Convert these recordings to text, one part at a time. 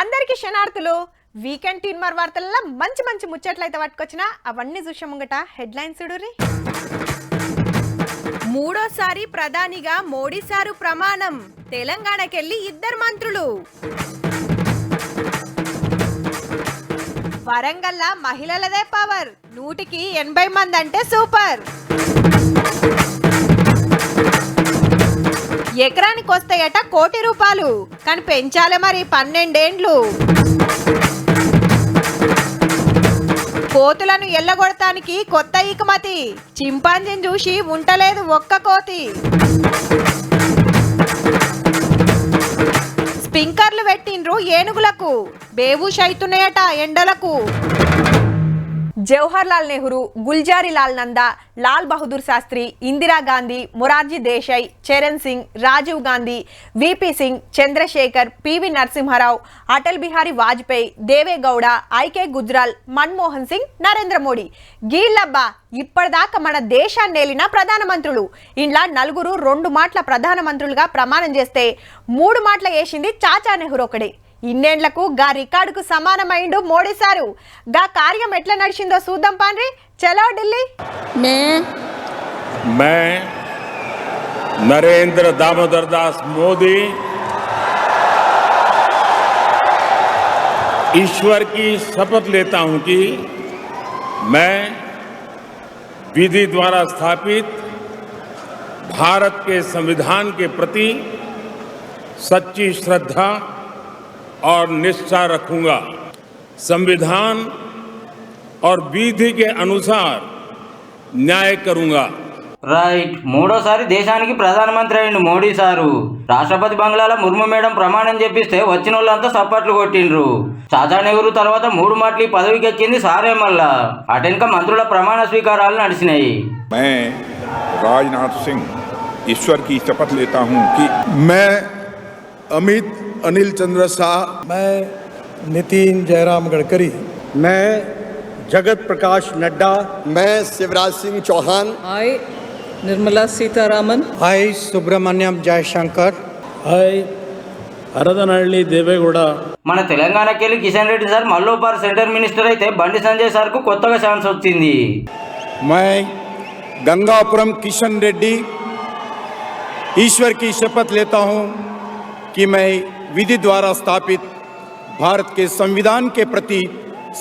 అందరికీ శనార్థులు. వీకెండ్ టీన్మార్ వార్తలలో మంచి మంచి ముచ్చట్లయితే పట్టుకొచ్చినా అవన్నీ చూసే ముంగట హెడ్లైన్స్ చూడుర్రి. మూడోసారి ప్రధానిగా మోడీ సారు ప్రమాణం. తెలంగాణకెళ్లి 2 మంత్రులు. వరంగల్ల మహిళలదే పవర్. 100కి 80 మంది అంటే సూపర్. ఎకరానికి వస్తాయట 1 కోటి రూపాయలు, కానీ పెంచాలే మరి 12 ఏండ్లు. కోతులను ఎల్లగొడటానికి కొత్త ఇకమతి. చింపాంజీని చూసి ఉంటలేదు ఒక్క కోతి. స్ప్రింకర్లు పెట్టిండ్రు ఏనుగులకు. బేవూష్ అవుతున్నాయట ఎండలకు. Jawahar Lal Nehru, Gulzari Lal Nanda, Lal Bahadur Sastry, Indira Gandhi, Morarji Desai, Charan Singh, Rajiv Gandhi, VP Singh, Chandrasekhar, PV Narasimha Rao, Atal Bihari Vajpayee, Deve Gowda, IK Gujral, Manmohan Singh, Narendra Modi గీళ్ళబ్బా ఇప్పటిదాకా మన దేశాన్ని ఏలిన ప్రధానమంత్రులు. ఇంట్లో 4 2 మాటల ప్రధానమంత్రులుగా ప్రమాణం చేస్తే 3 మాటల వేసింది చాచా నెహ్రూ ఒకడే. ఇన్నేళ్లకు గా రికార్డుకు సమానమైండు మోడీ సారు. గా కార్యం ఎట్లా నడిచిందో చూద్దాం పాండ్రి. చలో ఢిల్లీ. मैं नरेंद्र दामोदर दास मोदी ईश्वर की शपथ लेता हूं कि मैं विधि द्वारा स्थापित भारत के संविधान के प्रति सच्ची श्रद्धा और निष्ठा रखूंगा. संविधान और विधि के अनुसार न्याय करूंगा. రైట్. మూడోసారి దేశానికి ప్రధానమంత్రి అయిన మోడీ సారు రాష్ట్రపతి బంగ్లాలో ముర్ము మేడం ప్రమాణం చేపిస్తే వచ్చిన వాళ్ళంతా సప్పట్లు కొట్టిండ్రు. చాచా నెహ్రూ తర్వాత 3 మాటలు పదవికి ఎక్కింది సారే. మళ్ళా అటెనక మంత్రుల ప్రమాణ స్వీకారాలు నడిచినాయి. मैं राजनाथ सिंह ईश्वर की शपथ लेता हूं कि मैं अमित अनिल चंद्र शाह, मैं नितिन जयराम गडकरी, मैं जगत प्रकाश नड्डा, मैं शिवराज सिंह चौहान, I निर्मला सीतारामन, आई सुब्रमण्यम जयशंकर, आई हरदनहल्ली देवेगौड़. మన తెలంగాణకి వెళ్ళి Kishan Reddy sir మల్లోపార్ centre minister అయితే బండి సంజయ్ సార్ కు కొత్తగా ఛాన్స్ వచ్చింది. मैं गंगापुरम किशन रेड्डी ईश्वर की शपथ लेता हूं कि मैं विधि द्वारा स्थापित भारत के संविधान के प्रति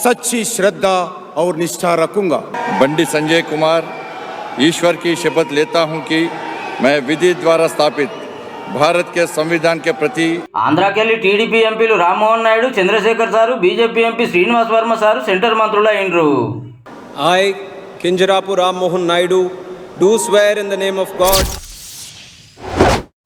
सच्ची श्रद्धा और निष्ठा रखूंगा. बंडी संजय कुमार ईश्वर की शपथ लेता हूं कि मैं विधि द्वारा स्थापित भारत के संविधान के प्रति. ఆంధ్రాకెళ్ళి టీడీపీ ఎంపీలు Rammohan Naidu, Chandrashekhar sir, BJP MP Srinivas Varma sir centre మంత్రులు అయినరు. I Kinjarapu Ram Mohan Naidu do swear in the name of God.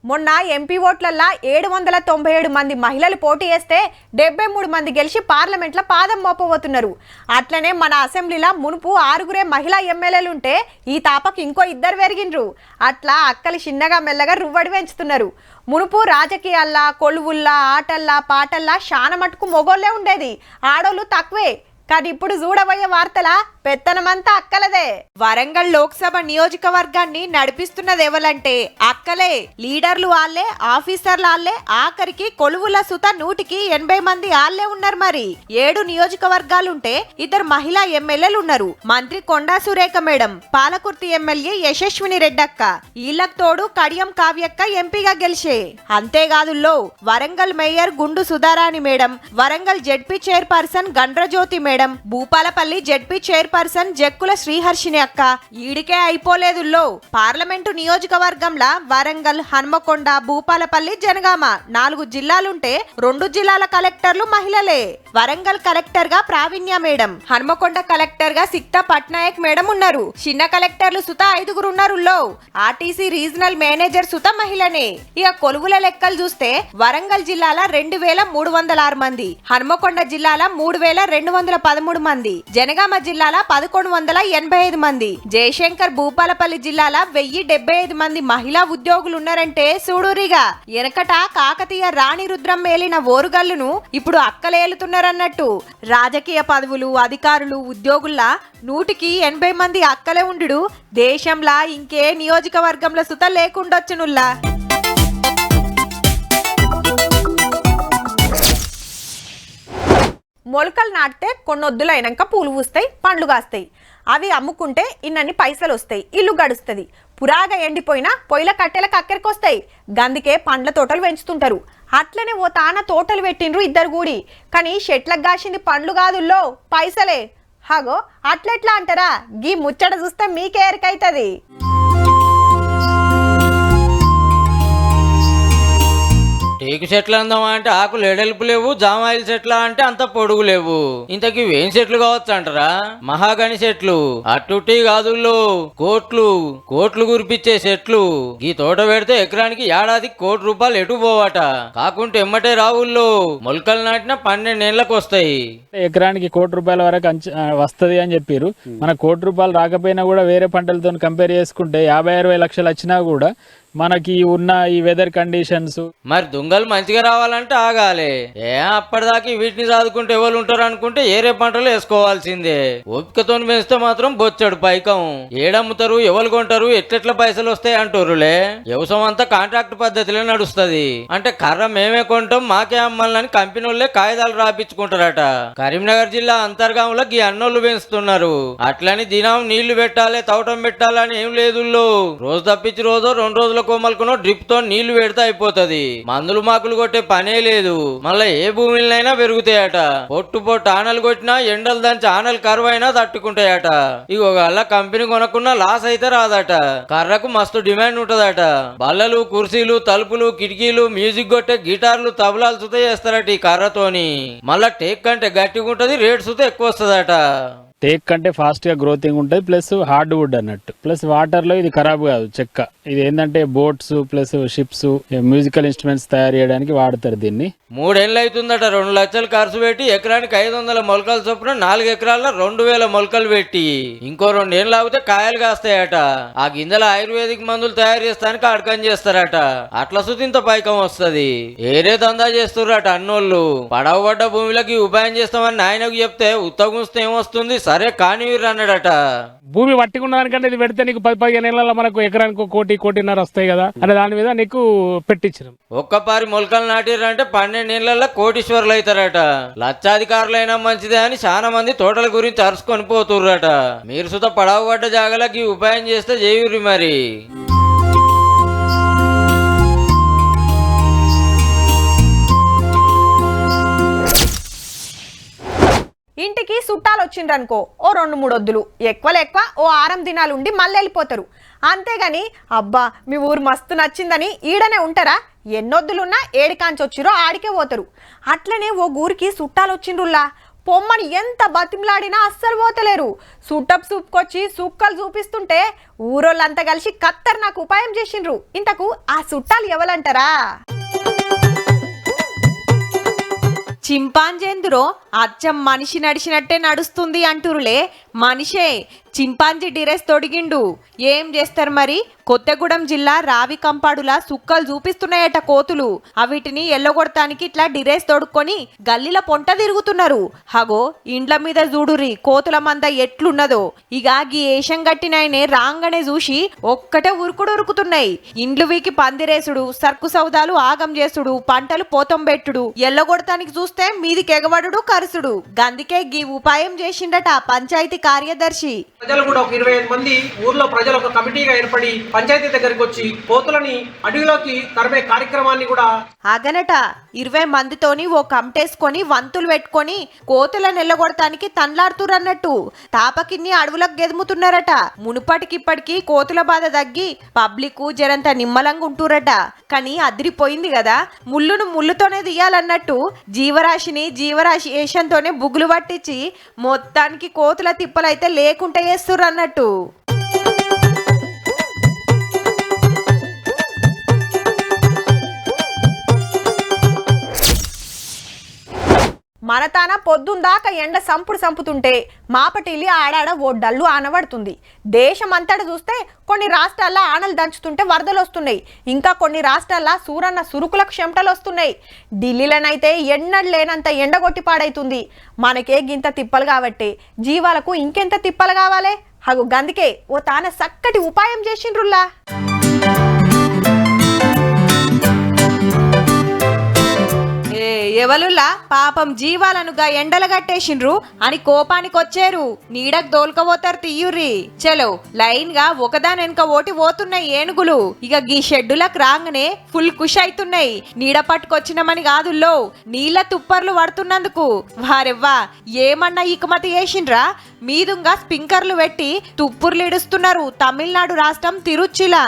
మొన్న ఎంపీ ఓట్లల్లా 797 మంది మహిళలు పోటీ చేస్తే 73 మంది గెలిచి పార్లమెంట్లో పాదం మోపబోతున్నారు. అట్లనే మన అసెంబ్లీలో మునుపు 6 మహిళా ఎమ్మెల్యేలుంటే ఈ తాపకు ఇంకో 2 పెరిగిండ్రు. అట్లా అక్కలు చిన్నగా మెల్లగా రువ్వడి పెంచుతున్నారు. మునుపు రాజకీయాల్లా, కొలువుల్లా, ఆటల్లా, పాటల్లా శాన మటుకు మొగోళ్ళే ఉండేది, ఆడోళ్ళు తక్కువే. కానీ ఇప్పుడు చూడబోయే వార్తల పెత్తనమంతా అక్కలదే. వరంగల్ లోక్సభ నియోజకవర్గాన్ని నడిపిస్తున్నది ఎవలంటే అక్కలే. లీడర్లు వాళ్ళే, ఆఫీసర్లు వాళ్ళే, ఆఖరికి కొలువుల సుత 100కి 80 మంది వాళ్ళే ఉన్నారు. మరి 7 నియోజకవర్గాలుంటే 2 మహిళా ఎమ్మెల్యేలు ఉన్నారు. మంత్రి కొండా సురేఖ మేడం, పాలకుర్తి ఎమ్మెల్యే యశస్విని రెడ్డక్క, వీళ్ళకు తోడు కడియం కావ్యక్క ఎంపీగా గెలిచే. అంతేకాదుల్లో వరంగల్ మేయర్ గుండు Sudharani madam, Warangal ZP chairperson Gandra Jyothi madam, Bhupalpally ZP chairperson Jakkula Sriharshini అక్క. ఈడికే అయిపోలేదుల్లో పార్లమెంటు నియోజకవర్గంలా వరంగల్, హన్మకొండ, భూపాలపల్లి, జనగామ 4 జిల్లాలుంటే 2 జిల్లాల కలెక్టర్లు మహిళలే. వరంగల్ కలెక్టర్ గా ప్రావీణ్య మేడం, హన్మకొండ కలెక్టర్ గా సిక్తా పట్నాయక్ మేడం ఉన్నారు. చిన్న కలెక్టర్లు సుత 5 ఉన్నారు. ఆర్టీసీ రీజనల్ మేనేజర్ సుత మహిళనే. ఇక కొలువుల లెక్కలు చూస్తే వరంగల్ జిల్లాల 2306 మంది, హన్మకొండ జిల్లాల 3213 మంది, జనగామ జిల్లాల 1185 మంది, జయశంకర్ భూపాలపల్లి జిల్లాల 1075 మంది మహిళా ఉద్యోగులు ఉన్నారంటే చూడురిగా. వెనకట కాకతీయ రాణి రుద్రం మేలిన ఓరుగల్లును ఇప్పుడు అక్కలేలుతున్నారన్నట్టు. రాజకీయ పదవులు, అధికారులు, ఉద్యోగుల్లా 100కి 80 మంది అక్కలే ఉండు. దేశంలా ఇంకే నియోజకవర్గంలో సుత లేకుండొచ్చునుల్లా. మొలకలు నాటితే కొన్నొద్దులైనాక పూలు పూస్తాయి, పండ్లు కాస్తాయి. అవి అమ్ముకుంటే ఇన్నన్ని పైసలు వస్తాయి, ఇల్లు గడుస్తుంది. పురాగా ఎండిపోయినా పొయ్యిల కట్టెలకు అక్కడికొస్తాయి. గందుకే పండ్ల తోటలు పెంచుతుంటారు. అట్లనే ఓ తాన తోటలు పెట్టిండ్రు ఇద్దరు కూడి. కానీ చెట్లకు కాసింది పండ్లు కాదుల్లో, పైసలే. హాగో అట్లెట్లా అంటారా? గీ ముచ్చట చూస్తే మీకే ఎరకైతుంది. టేకు చెట్లు అందామా అంటే ఆకులు ఎడల్పు లేవు, జామాయిల చెట్ల అంటే అంత పొడుగు లేవు. ఇంతకీ ఏం చెట్లు కావచ్చు అంటారా? మహాగని చెట్లు. అట్టుటి కాదుల్లో కోట్లు కోట్లు కురిపించే చెట్లు. ఈ తోట పెడితే ఎకరానికి ఏడాదికి ₹1,00,00,000 ఎటు పోవట. కాకుంటే ఎమ్మటే రావుల్లో మొలకలు నాటిన 12 ఏళ్ళకి వస్తాయి. ఎకరానికి ₹1,00,00,000 వరకు వస్తుంది అని చెప్పారు. మన ₹1,00,00,000 రాకపోయినా కూడా వేరే పంటలతో కంపేర్ చేసుకుంటే 50-60 లక్షలు వచ్చినా కూడా మనకి ఉన్న ఈ వెదర్ కండిషన్స్ మరి దొంగలు మంచిగా రావాలంటే ఆగాలి. అప్పటిదాకా వీటిని చదువుకుంటే ఎవరు ఉంటారు అనుకుంటే ఏరే పంటలు వేసుకోవాల్సిందే. ఓపికతో పెంచితే మాత్రం బొచ్చడు పైకం. ఏడమ్ముతారు, ఎవరు కొంటారు, ఎట్లెట్ల పైసలు వస్తాయి అంటారులే. వ్యవసాయం అంతా కాంట్రాక్ట్ పద్ధతిలో నడుస్తుంది. అంటే కర్ర మేమే కొంటాం, మాకే అమ్మాలని కంపెనీ వాళ్ళే కాగితాలు రాపించుకుంటారట. కరీంనగర్ జిల్లా అంతర్గాంలో ఈ అన్నోళ్ళు పెంచుతున్నారు. అట్లని దినం నీళ్లు పెట్టాలి, తవ్వటం పెట్టాలని ఏం లేదు. రోజు తప్పించి రోజు 2 రోజుల కోమల్కునో డ్రిప్ తో నీళ్లు పెడితే అయిపోతుంది. మందులు మాకులు కొట్టే పనే లేదు. మళ్ళా ఏ భూమిలైనా పెరుగుతాయట. పొట్టు ఆనలు కొట్టినా ఎండలు దంచి ఆనలు కరువు అయినా తట్టుకుంటాయట. ఇగో అలా కంపెనీ కొనకున్నా లాస్ అయితే రాదట. కర్రకు మస్తు డిమాండ్ ఉంటదట. బల్లలు, కుర్చీలు, తలుపులు, కిటికీలు, మ్యూజిక్ కొట్టే గిటార్లు, తబలాలు సుత చేస్తారట ఈ కర్రతోని. మళ్ళా టేక్ కంటే గట్టిగా ఉంటది, రేట్ సుత ఎక్కువ వస్తుందట. టేక్ కంటే ఫాస్ట్ గా గ్రోతింగ్ ఉంటుంది, ప్లస్ హార్డ్ వుడ్ అన్నట్టు. ప్లస్ వాటర్ లో ఇది ఖరాబ్ కాదు చెక్క. ఇది ఏంటంటే boats plus ships, musical instruments తయారు చేయడానికి వాడతారు దీన్ని. 3 ఏళ్ళు అవుతుందట. 2 లక్షలు ఖర్చు పెట్టి ఎకరానికి 500 మొలకలు చొప్పున 4 ఎకరాల్లో 2000 మొలకలు పెట్టి ఇంకో 2 ఏళ్ళు ఆగితే కాయలు కాస్తాయట. ఆ గింజల ఆయుర్వేదిక్ మందులు తయారు చేస్తానికి అడకం చేస్తారట. అట్లా సుతింత పైకం వస్తుంది. ఏరే దందా చేస్తుర్రట అన్నోళ్ళు. పడవబడ్డ భూమిలోకి ఉపాయం చేస్తామని ఆయనకు చెప్తే ఉత్తగుంస్తే ఏమొస్తుంది, సరే కానివ్వరు అన్నాడట. భూమి పట్టుకున్న దానికంటే ఇది పెడితే నీకు 10-15 ఏళ్ళలో మనకు ఎకరానికి 1-1.5 వస్తాయి కదా అనే దాని మీద నీకు పెట్టించడం. ఒక్కపారి మొలకలు నాటిరంటే 12 ఏళ్లలో కోటీశ్వరులు అవుతారట. లక్షాధికారులైనా మంచిదే అని చాలా మంది తోటల గురించి అరుచుకొని పోతుర్రట. మీరు సుత పడవబడ్డ జాగలకి ఉపాయం చేస్తే చేయుర్రి మరి. ఇంటికి చుట్టాలు వచ్చిండ్రనుకో ఓ 2-3 వద్దులు, ఎక్కువ ఓ 6 దినాలు ఉండి మళ్ళీ వెళ్ళిపోతారు. అంతేగాని అబ్బా మీ ఊరు మస్తు నచ్చిందని ఈడనే ఉంటారా? ఎన్నొద్దులున్నా ఏడికాంచి వచ్చిరో ఆడికే పోతారు. అట్లనే ఓ ఊరికి చుట్టాలు వచ్చిండ్రుల్లా, పొమ్మని ఎంత బతిమలాడినా అస్సలు పోతలేరు. సుట్టపు సూపుకొచ్చి సుక్కలు చూపిస్తుంటే ఊరోళ్ళంతా కలిసి కత్తర్ నాకు ఉపాయం చేసిండ్రు. ఇంతకు ఆ చుట్టాలు ఎవలంటారా? చింపాంజేందురో అచ్చం మనిషి నడిచినట్టే నడుస్తుంది అంటురులే. మనిషే చింపాంజీ డ్రెస్ తొడిగిండు. ఏం చేస్తారు మరి? కొత్తగూడెం జిల్లా రావికంపాడులా సుక్కలు చూపిస్తున్నాయట కోతులు. అవిటిని ఎల్లగొడతానికి ఇట్లా డ్రెస్ తొడుక్కొని గల్లీల పొంట తిరుగుతున్నారు. హగో ఇండ్ల మీద చూడురి కోతుల మంద ఎట్లున్నదో. ఇక గీ ఏషం గట్టినైనే రాంగనే చూసి ఒక్కటే ఉరుకుతున్నాయి. ఇండ్లు వీకి పందిరేసుడు, సర్కు సౌదాలు ఆగం చేసుడు, పంటలు పోతం పెట్టుడు, ఎల్లగొడతానికి చూస్తే మీదికి ఎగబడుడు, కరుసుడు. గందుకే గీ ఉపాయం చేసిండట పంచాయతీ కార్యదర్శి. ప్రజలు కూడా ఒక 25 మంది ఊర్లో ప్రజలు ఒక కమిటీగా ఏర్పడి పంచాయతీ దగ్గరికి వచ్చి కోతులని అడవిలోకి తరిమే కార్యక్రమాన్ని కూడా అదనట 20 మందితోని ఓ కమిటేసుకొని వంతులు పెట్టుకొని కోతులను ఎల్లగొడటానికి తన్లాడుతురన్నట్టు. తాపకిన్ని అడవులకు గెదుముతున్నారట. మునుపటికిప్పటికి కోతుల బాధ తగ్గి పబ్లిక్ జరంత నిమ్మలంగా ఉంటురట. కానీ అదిరిపోయింది కదా, ముళ్ళును ముళ్ళుతోనే తీయాలన్నట్టు జీవరాశి ఏషంతోనే బుగులు పట్టించి మొత్తానికి కోతుల తిప్పలైతే లేకుండా చేస్తుర్రు అన్నట్టు. మనతాన పొద్దుందాకా ఎండ సంపుతుంటే మాపటిల్లి ఆడాడ ఓ డల్లు ఆనబడుతుంది. దేశమంతటా చూస్తే కొన్ని రాష్ట్రాల్లో ఆనలు దంచుతుంటే వరదలు వస్తున్నాయి. ఇంకా కొన్ని రాష్ట్రాల్లో సూరన్న సురుకులకు చెమటలు వస్తున్నాయి. ఢిల్లీలోనైతే ఎన్నడూ లేనంత ఎండగొట్టి పాడైతుంది. మనకే గింత తిప్పలు కాబట్టి జీవాలకు ఇంకెంత తిప్పలు కావాలి? హగు గందుకే ఓ తాన చక్కటి ఉపాయం చేసిండ్రుల్లా. ఎవలులా పాపం జీవాలనుగా ఎండలగట్టేసిండ్రు అని కోపానికి వచ్చారు. నీడకు దోల్కపోతారు తీయుర్రి. చలో లైన్ గా ఒకదాని వెనక ఓటి పోతున్నాయి ఏనుగులు. ఇక గీ షెడ్డులకు రాగానే ఫుల్ కుష్ అవుతున్నాయి. నీడ పట్టుకొచ్చినామని కాదుల్లో నీళ్ల తుప్పర్లు పడుతున్నందుకు. వారెవ్వా ఏమన్నా ఇకమతి చేసిండ్రా? మీదుంగా స్పింకర్లు పెట్టి తుప్పుర్లు ఇడుస్తున్నారు తమిళనాడు రాష్ట్రం తిరుచిలా.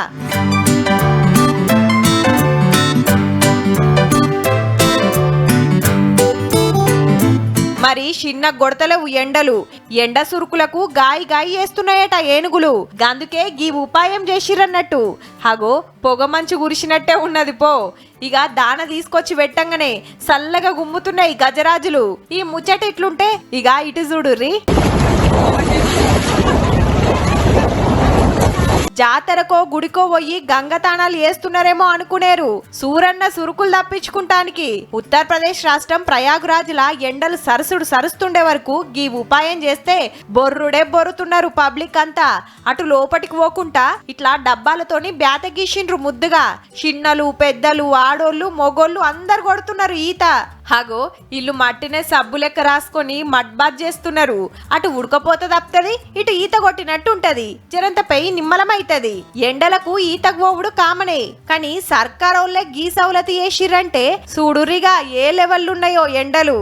మరి చిన్న గొడతలేవు ఎండలు. ఎండ సురుకులకు గాయి గాయి వేస్తున్నాయట ఏనుగులు. గందుకే గీ ఉపాయం చేసిరన్నట్టు. హగో పొగ మంచు కురిసినట్టే ఉన్నది పో. ఇక దాన తీసుకొచ్చి పెట్టంగానే చల్లగా గుమ్ముతున్నాయి గజరాజులు. ఈ ముచ్చట ఇట్లుంటే ఇక ఇటు చూడుర్రి. జాతరకో గుడికో పోయి గంగతానాలు వేస్తున్నారేమో అనుకునేరు. సూరన్న సురుకులు తప్పించుకుంటానికి ఉత్తరప్రదేశ్ రాష్ట్రం ప్రయాగ్రాజ్లా ఎండలు సరుస్తుండే వరకు గీ ఉపాయం చేస్తే బొర్రుడే బొర్రుతున్నారు పబ్లిక్ అంతా. అటు లోపటికి పోకుండా ఇట్లా డబ్బాలతోని బ్యాత గీసిండ్రు ముద్దుగా. చిన్నలు పెద్దలు ఆడోళ్ళు మొగోళ్ళు అందరు కొడుతున్నారు ఈత. హగో ఇల్లు మట్టినే సబ్బు లెక్క రాసుకొని మడ్బాద్ చేస్తున్నారు. అటు ఉడకపోత తప్పుతుంది, ఇటు ఈత కొట్టినట్టు ఉంటది. జరంత పెయి నిమ్మలమైతది. ఎండలకు ఈతకు పోవుడు కామనే. కానీ సర్కారోళ్ళే గీ సౌలతి చేసిర్రంటే చూడురిగా ఏ లెవెల్లున్నాయో ఎండలు.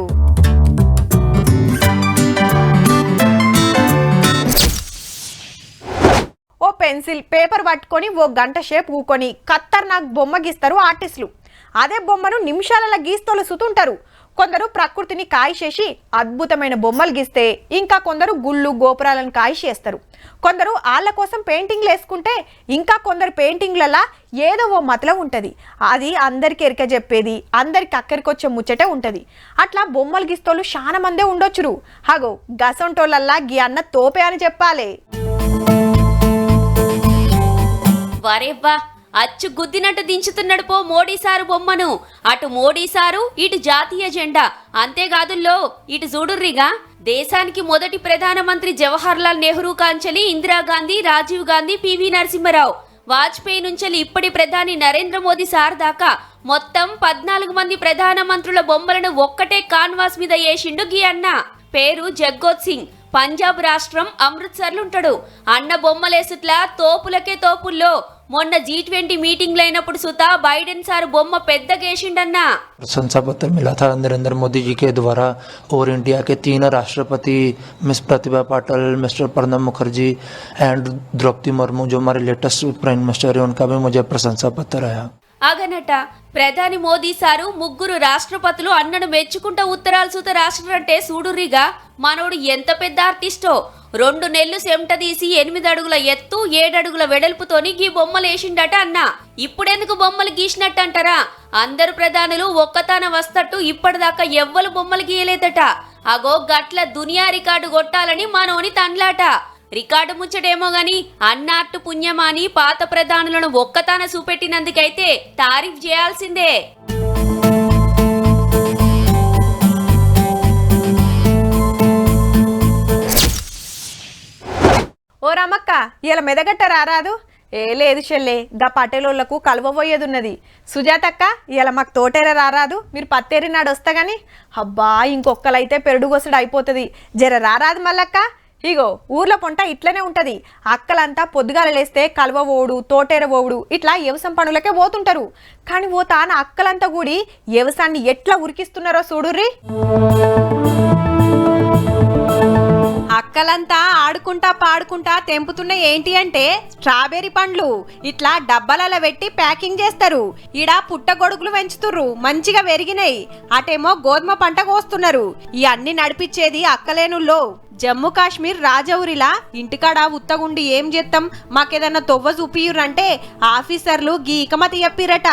ఓ పెన్సిల్ పేపర్ పట్టుకొని ఓ గంట సేపు ఊకొని ఖతర్నాక్ బొమ్మ గీస్తారు ఆర్టిస్టులు. అదే బొమ్మను నిమిషాలలో గీస్తోలు సుతుంటారు. కొందరు ప్రకృతిని కాయిచేసి అద్భుతమైన బొమ్మలు గీస్తే, ఇంకా కొందరు గుళ్ళు గోపురాలను కాయిచేస్తారు. కొందరు వాళ్ళ కోసం పెయింటింగ్లు వేసుకుంటే, ఇంకా కొందరు పెయింటింగ్లలో ఏదో ఓ మతలం ఉంటుంది. అది అందరికి ఎరిక చెప్పేది, అందరికి అక్కడికొచ్చే ముచ్చటే ఉంటుంది. అట్లా బొమ్మలు గీస్తోళ్ళు చాలా మందే ఉండొచ్చురు. హగో గసంటోళ్ళల్లా గీ అన్న తోపే అని చెప్పాలి. వరేవ్వా అచ్చు గుద్దినట్టు దించుతున్నాడు పో మోడీ సారు బొమ్మను. అటు మోడీ సారు, ఇటు జాతీయ జెండా. అంతేకాదుల్లో ఇటు చూడుర్రిగా దేశానికి మొదటి ప్రధానమంత్రి జవహర్లాల్ నెహ్రూ కాంచెలి ఇందిరాగాంధీ, రాజీవ్ గాంధీ, పివి నరసింహరావు, వాజ్పేయి నుంచి ఇప్పటి ప్రధాని నరేంద్ర మోదీ సార్ దాకా మొత్తం 14 మంది ప్రధానమంత్రుల బొమ్మలను ఒక్కటే కాన్వాస్ మీద వేసిండు గీ అన్న. పేరు జగ్గోత్ సింగ్. పంజాబ్ రాష్ట్రం అమృత్సర్లుంటాడు. అన్న బొమ్మలేసుట్లా తోపులకే తోపుల్లో. మొన్న G20 మీటింగ్ అయినప్పుడు సుతా బైడెన్ సార్ బొమ్మ పెద్దగేసిండన్నా. प्रशंसा पत्र मिला था नरेंद्र मोदी जी के द्वारा और इंडिया के 3 राष्ट्रपति Miss Pratibha Patil, mister Pranab Mukherjee and Draupadi Murmu जो हमारे लेटेस्ट प्राइम मिनिस्टर है उनका भी मुझे प्रशंसा पत्र आया. అగనట ప్రధాని మోదీ సారు ముగ్గురు రాష్ట్రపతులు అన్నను మెచ్చుకుంటా ఉత్తరాలు సుత రాష్ట్రంటే చూడుర్రిగా మనోడు ఎంత పెద్ద ఆర్టిస్టో. 2 నెలలు సెమట తీసి 8 అడుగుల ఎత్తు 7 అడుగుల వెడల్పుతోని గీ బొమ్మలు వేసిండట అన్న. ఇప్పుడెందుకు బొమ్మలు గీసినట్టు అంటారా? అందరు ప్రధానులు ఒక్కతాన వస్తట్టు ఇప్పటిదాకా ఎవ్వరు బొమ్మలు గీయలేదట. అగో గట్ల దునియా రికార్డు కొట్టాలని మనోని తండ్లాట. రికార్డు ముచ్చటేమో గాని అన్నాట్టు పుణ్యమాని పాత ప్రధానులను ఒక్కతాన చూపెట్టినందుకైతే తారీఫ్ చేయాల్సిందే. ఓ రమక్క ఇలా మెదగట్ట రారాదు? ఏ లేదు చెల్లే, గా పటేలోళ్లకు కలవబోయేదున్నది. సుజాతక్క ఇలా మాకు తోటేర రారాదు? మీరు పత్తేరి నాడు వస్తా గాని. అబ్బా ఇంకొక్కలైతే పెరుడుగొసడు అయిపోతుంది. జర రారాదు మల్లక్క. ఇగో ఊర్ల పొంట ఇట్లనే ఉంటది. అక్కలంతా పొద్దుగాల లేస్తే కలువ ఓడు, తోటేర ఓడు ఇట్లా వ్యవసాయం పనులకే పోతుంటారు. కానీ ఓ తాన అక్కలంతా కూడి వ్యవసాయాన్ని ఎట్లా ఉరికిస్తున్నారో చూడుర్రి. అక్కలంతా ఆడుకుంటా పాడుకుంటా తెంపుతున్న ఏంటి అంటే స్ట్రాబెర్రీ పండ్లు. ఇట్లా డబ్బాలలో పెట్టి ప్యాకింగ్ చేస్తారు. ఈడ పుట్టగొడుగులు పెంచుతుర్రు, మంచిగా పెరిగినాయి. అటేమో గోధుమ పంట కోస్తున్నారు. ఈ అన్ని నడిపించేది అక్కలేనుల్లో. జమ్మూ కాశ్మీర్ రాజౌరిలా ఇంటికాడ ఉత్తగుండి ఏం చేస్తాం, మాకేదన్నా తొవ్వ చూపియురంటే ఆఫీసర్లు గీ ఇకమతి చెప్పిరట.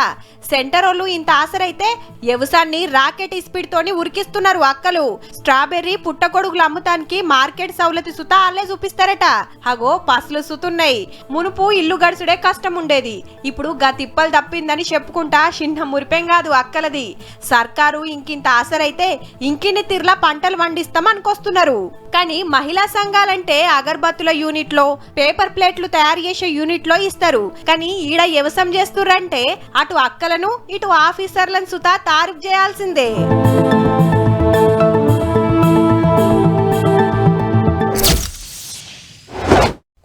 సెంటరోళ్ళు ఇంత ఆసరైతే వ్యవసాయాన్ని రాకెట్ స్పీడ్ తోని ఉరికిస్తున్నారు అక్కలు. స్ట్రాబెర్రీ పుట్టగొడుగులు అమ్ముతానికి మార్కెట్ సౌలతి సుతా అల్లే చూపిస్తారట. అగో పసులు సుతున్నాయి. మునుపు ఇల్లు గడుచుడే కష్టం ఉండేది. ఇప్పుడు గా తిప్పలు తప్పిందని చెప్పుకుంటా చిన్న మురిపేం కాదు అక్కలది. సర్కారు ఇంకింత ఆసరైతే ఇంకిన్ని తీర్లా పంటలు పండిస్తాం అనుకొస్తున్నారు. కానీ కానీ మహిళా సంఘాలంటే అగర్బత్తుల యూనిట్లో, పేపర్ ప్లేట్లు తయారు చేసే యూనిట్లో ఇస్తారు. కానీ ఈడ వ్యవసాయం చేస్తుర్రంటే అటు అక్కలను ఇటు ఆఫీసర్లను సుతా తారీఫ్ చేయాల్సిందే.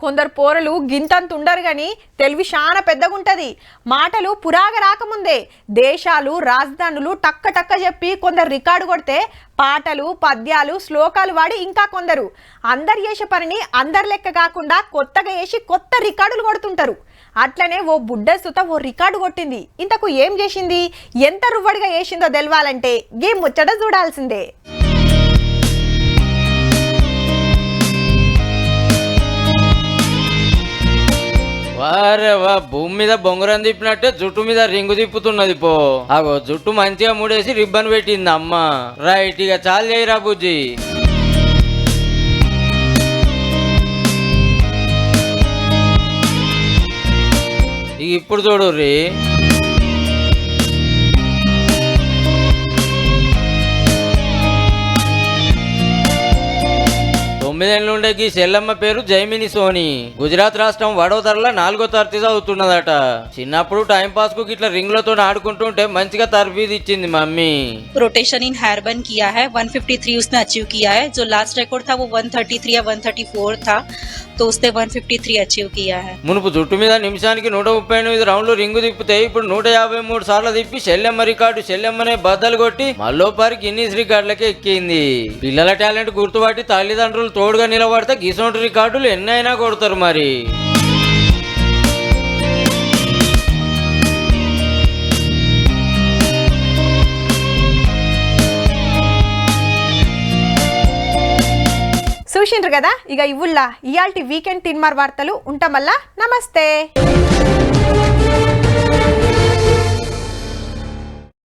కొందరు పోరలు గింతంత ఉండరు గాని తెలివి చాలా పెద్దగుంటది. మాటలు పురాగా రాకముందే దేశాలు రాజధానులు టక్క టక్క చెప్పి కొందరు రికార్డు కొడితే పాటలు పద్యాలు శ్లోకాలు వాడి ఇంకా కొందరు అందరు చేసే పనిని అందరి లెక్క కాకుండా కొత్తగా వేసి కొత్త రికార్డులు కొడుతుంటారు. అట్లనే ఓ బుడ్డ సుత ఓ రికార్డు కొట్టింది. ఇంతకు ఏం చేసింది, ఎంత రువ్వడిగా వేసిందో తెలవాలంటే గీ ముచ్చట చూడాల్సిందే. వారే వా, భూమి మీద బొంగరం తిప్పినట్టే జుట్టు మీద రింగు తిప్పుతున్నది పో. అగో జుట్టు మంచిగా ముడేసి రిబ్బన్ పెట్టింది అమ్మ. రైట్, ఇక చాలు చేయరా బుజ్జి. ఇక ఇప్పుడు చూడు రీ, 9 ఏళ్ళ నుండే ఈ చెల్లమ్మ పేరు జైమిని సోని. గుజరాత్ రాష్ట్రం వడోదరలో 4వ తరగతి చదువుతున్నదట. చిన్నప్పుడు టైం పాస్ కు ఇట్లా రింగ్లతో ఆడుకుంటుంటే మంచిగా తర్ఫీదు ఇచ్చింది మమ్మీ. रोटेशन इन हेयर बन किया है, 153 उसने अचीव किया है. जो लास्ट रिकॉर्ड था वो 133 या 134 था, तो उसने 153 अचीव किया है. మునుపు జుట్టు మీద నిమిషానికి 138 రౌండ్లు రింగు తిప్పితే ఇప్పుడు 153 సార్లు తిప్పి చెల్లెమ్మ రికార్డు చెల్లెమ్మనే బద్దలు కొట్టి మళ్ళోపారి గిన్నీస్ రికార్డులకే ఎక్కింది. పిల్లల టాలెంట్ గుర్తుపట్టి తల్లిదండ్రులు తోడుగా నిలబడితే గిసోంటి రికార్డులు ఎన్నైనా కొడతారు మరి. చూసిండ్రు కదా, ఇక ఇవుల్లా ఇయాల్టి వీకెండ్ తిన్మార్ వార్తలు ఉంటామల్లా. నమస్తే.